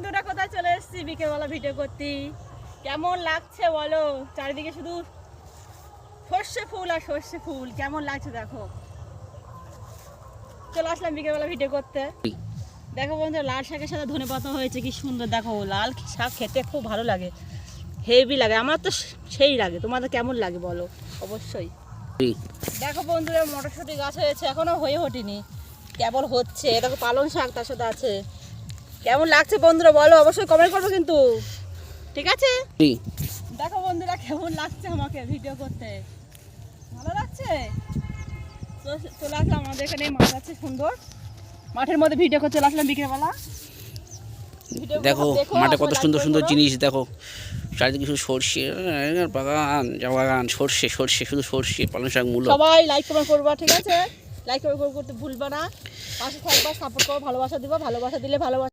বন্ধুরা কোথায় চলে এসেছি বিকেলবেলা ভিডিও করতে। কেমন লাগছে বলো, চারিদিকে শুধু সর্ষে ফুল আর সর্ষে ফুল। কেমন লাগছে দেখো। চলে আসলাম বিকেলবেলা ভিডিও করতে। দেখো বন্ধুরা, লাল শাকের সাথে ধনেপাতা হয়েছে, কি সুন্দর। দেখো লাল শাক খেতে খুব ভালো লাগে, হেভি লাগে। আমার তো সেই লাগে, তোমাদের কেমন লাগে বলো অবশ্যই। দেখো বন্ধুরা, মটরশুঁটি গাছ হয়েছে, এখনো হয়ে ওঠেনি, কেবল হচ্ছে। দেখো পালং শাক তার সাথে আছে। কেমন লাগছে বন্ধুরা বলো, অবশ্যই কমেন্ট করবো কিন্তু, ঠিক আছে? দেখো বন্ধুরা কেমন লাগছে আমাকে ভিডিও করতে, ভালো লাগছে। চলে আসলাম আমাদের এখানে মাঠ আছে সুন্দর, মাঠের মধ্যে ভিডিও করতে চলে আসলাম বিকেলবেলা। দেখো মাঠে কত সুন্দর সুন্দর জিনিস। দেখো চারিদিকে শুধু সর্ষে বাগান, বাগান, সর্ষে সর্ষে, শুধু সর্ষে, পালং শাক, মূলো। সবাই লাইক কমেন্ট করবা, ঠিক আছে? লাইক কমেন্ট করতে ভুলবা না, পাশে থাকবা, সাপোর্ট করো, ভালোবাসা দিবা। ভালোবাসা দিলে ভালোবাসা